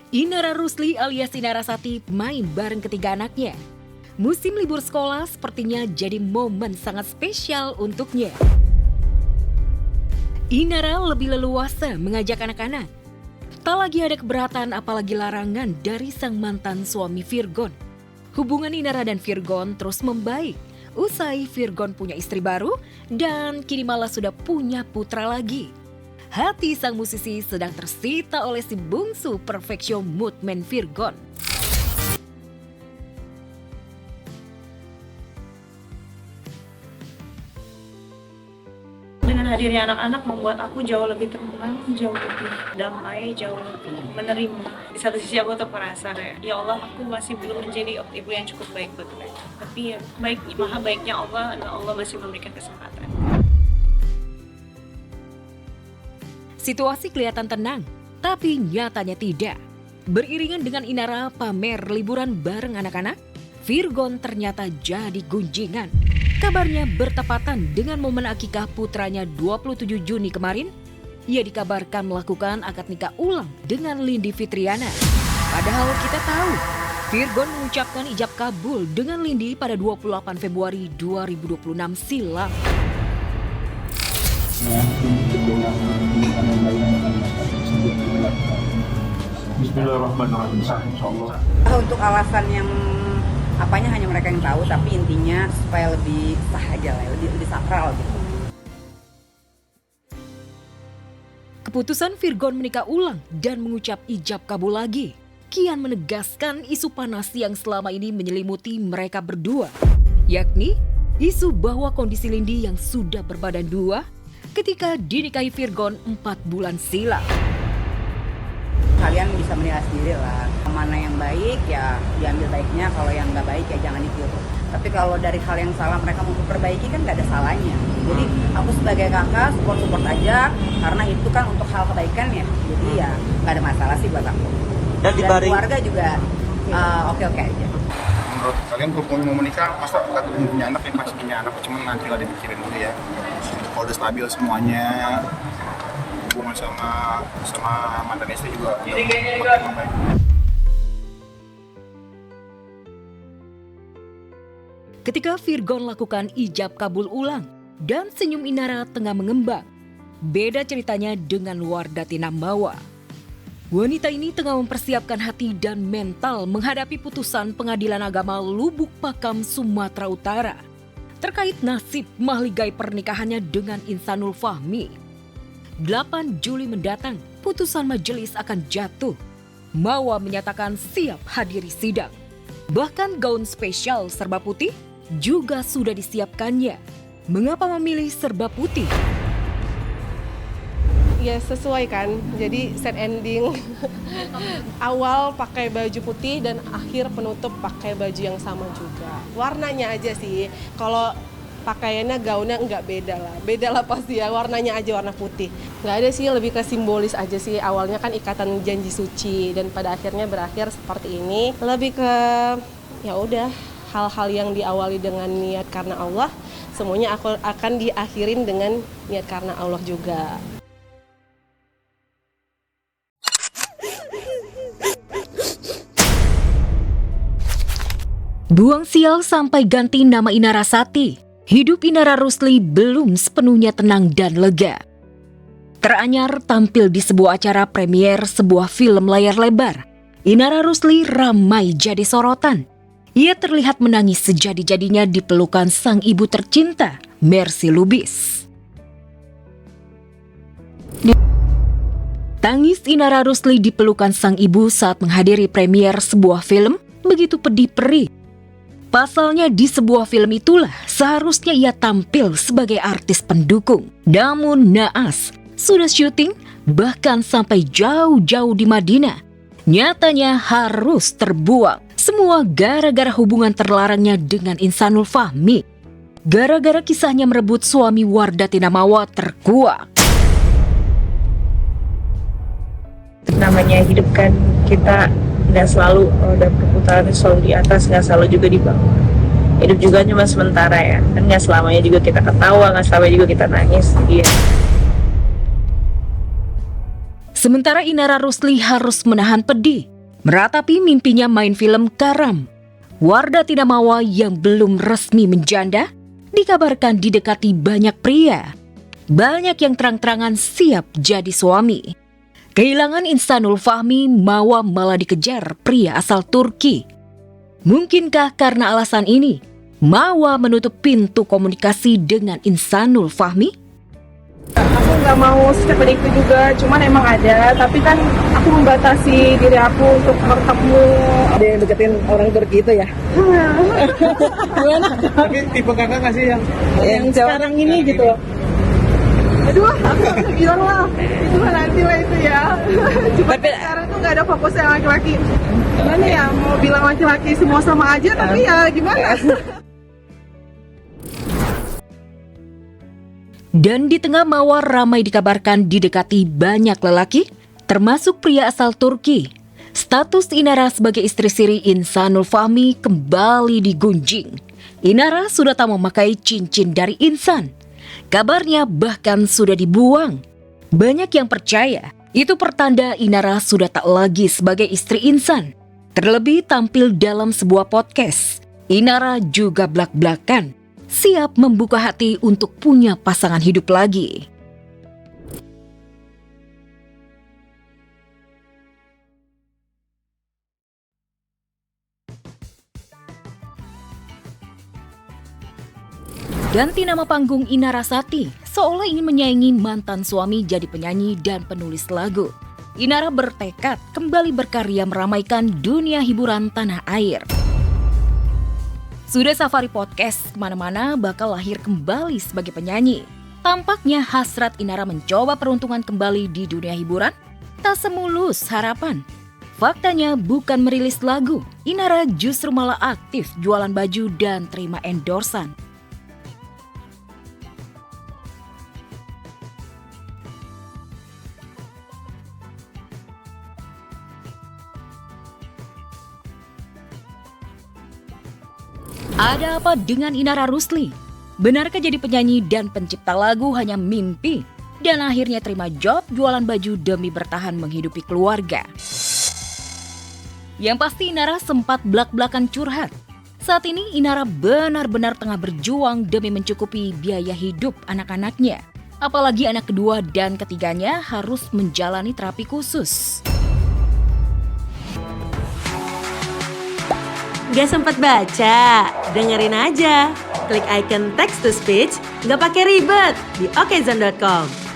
Inara Rusli alias Inarasati main bareng ketiga anaknya. Musim libur sekolah sepertinya jadi momen sangat spesial untuknya. Inara lebih leluasa mengajak anak-anak. Tak lagi ada keberatan apalagi larangan dari sang mantan suami Virgon. Hubungan Inara dan Virgon terus membaik. Usai Virgon punya istri baru dan kini malah sudah punya putra lagi. Hati sang musisi sedang tersita oleh si bungsu perfection moodman Virgon. Dengan hadirnya anak-anak membuat aku jauh lebih tenang, jauh lebih damai, jauh lebih menerima. Di satu sisi aku tetap merasa kayak, ya Allah, aku masih belum menjadi ibu yang cukup baik buat mereka. Tapi ya, maha baiknya Allah, dan Allah masih memberikan kesempatan. Situasi kelihatan tenang, tapi nyatanya tidak. Beriringan dengan Inara pamer liburan bareng anak-anak, Virgon ternyata jadi gunjingan. Kabarnya bertepatan dengan momen akikah putranya 27 Juni kemarin, ia dikabarkan melakukan akad nikah ulang dengan Lindi Fitriana. Padahal kita tahu, Virgon mengucapkan ijab kabul dengan Lindi pada 28 Februari 2026 silam. Bismillahirrahmanirrahim. Insyaallah. Untuk alasan yang apanya hanya mereka yang tahu, tapi intinya supaya lebih sah aja lah, lebih sakral gitu. Keputusan Virgon menikah ulang dan mengucap ijab kabul lagi kian menegaskan isu panas yang selama ini menyelimuti mereka berdua, yakni isu bahwa kondisi Lindi yang sudah berbadan dua ketika dinikahi Virgon 4 bulan silam. Kalian bisa menilai sendiri lah, mana yang baik ya diambil baiknya, kalau yang nggak baik ya jangan ditiru. Tapi kalau dari hal yang salah mereka mau perbaiki kan nggak ada salahnya. Jadi aku sebagai kakak support aja, karena itu kan untuk hal kebaikan ya. Jadi ya nggak ada masalah sih buat aku. Dan keluarga juga oke-oke aja. Menurut kalian kalau mau menikah, masa nggak punya anak ya, pasti punya anak, cuman nanti lah dipikirin dulu ya. Kalau udah stabil semuanya, hubungan sama mantan istri juga makin membaik. Ketika Virgon lakukan ijab kabul ulang dan senyum Inara tengah mengembang, beda ceritanya dengan Wardati Nambawa. Wanita ini tengah mempersiapkan hati dan mental menghadapi putusan Pengadilan Agama Lubuk Pakam, Sumatera Utara terkait nasib mahligai pernikahannya dengan Insanul Fahmi. 8 Juli mendatang, putusan majelis akan jatuh. Mawa menyatakan siap hadiri sidang. Bahkan gaun spesial serba putih juga sudah disiapkannya. Mengapa memilih serba putih? Ya sesuai kan, jadi set ending. Awal pakai baju putih dan akhir penutup pakai baju yang sama juga. Warnanya aja sih, kalau pakaiannya gaunnya nggak beda lah pasti ya, warnanya aja warna putih. Nggak ada sih, lebih ke simbolis aja sih. Awalnya kan ikatan janji suci dan pada akhirnya berakhir seperti ini. Lebih ke ya udah, hal-hal yang diawali dengan niat karena Allah, semuanya akan diakhirin dengan niat karena Allah juga. Buang sial sampai ganti nama Inarasati. Hidup Inara Rusli belum sepenuhnya tenang dan lega. Teranyar tampil di sebuah acara premier sebuah film layar lebar. Inara Rusli ramai jadi sorotan. Ia terlihat menangis sejadi-jadinya di pelukan sang ibu tercinta, Mercy Lubis. Tangis Inara Rusli di pelukan sang ibu saat menghadiri premier sebuah film begitu pedih perih. Pasalnya di sebuah film itulah seharusnya ia tampil sebagai artis pendukung. Namun naas, sudah syuting bahkan sampai jauh-jauh di Madinah. Nyatanya harus terbuang. Semua gara-gara hubungan terlarangnya dengan Insanul Fahmi. Gara-gara kisahnya merebut suami Wardati Namawa terkuak. Namanya hidup kan, kita nggak selalu dan perputaran selalu di atas, nggak selalu juga di bawah. Hidup juga cuma sementara ya, kan nggak selamanya juga kita ketawa, nggak selamanya juga kita nangis. Iya. Sementara Inara Rusli harus menahan pedih Meratapi mimpinya main film Karam, Wardah Tinamawa yang belum resmi menjanda dikabarkan didekati banyak pria. Banyak yang terang-terangan siap jadi suami. Kehilangan Ihsanul Fahmi, Mawa malah dikejar pria asal Turki. Mungkinkah karena alasan ini, Mawa menutup pintu komunikasi dengan Ihsanul Fahmi? Aku nggak mau secepat itu juga, cuman emang ada, tapi kan aku membatasi diri aku untuk bertemu. Ada yang deketin orang Turki itu ya? Gimana? Tapi tipe kakak nggak sih yang Sekarang ini gitu. Aduh, aku nggak bisa bilang lah. Itu kan nanti lah itu ya. Cuma sekarang tuh nggak ada fokusnya laki-laki. Gimana ya, mau bilang laki-laki semua sama aja, tapi ya gimana? Dan di tengah Mawa ramai dikabarkan didekati banyak lelaki, termasuk pria asal Turki. Status Inara sebagai istri siri Ihsanul Fahmi kembali digunjing. Inara sudah tak memakai cincin dari Ihsan. Kabarnya bahkan sudah dibuang. Banyak yang percaya itu pertanda Inara sudah tak lagi sebagai istri Ihsan. Terlebih tampil dalam sebuah podcast, Inara juga blak-blakan siap membuka hati untuk punya pasangan hidup lagi. Ganti nama panggung Inara Sati, seolah ingin menyaingi mantan suami jadi penyanyi dan penulis lagu. Inara bertekad kembali berkarya meramaikan dunia hiburan tanah air. Sudah safari podcast kemana-mana bakal lahir kembali sebagai penyanyi. Tampaknya hasrat Inara mencoba peruntungan kembali di dunia hiburan tak semulus harapan. Faktanya bukan merilis lagu, Inara justru malah aktif jualan baju dan terima endorsan. Ada apa dengan Inara Rusli? Benarkah jadi penyanyi dan pencipta lagu hanya mimpi dan akhirnya terima job jualan baju demi bertahan menghidupi keluarga? Yang pasti Inara sempat blak-blakan curhat. Saat ini Inara benar-benar tengah berjuang demi mencukupi biaya hidup anak-anaknya. Apalagi anak kedua dan ketiganya harus menjalani terapi khusus. Gak sempat baca? Dengerin aja. Klik icon text to speech, gak pakai ribet di okezone.com.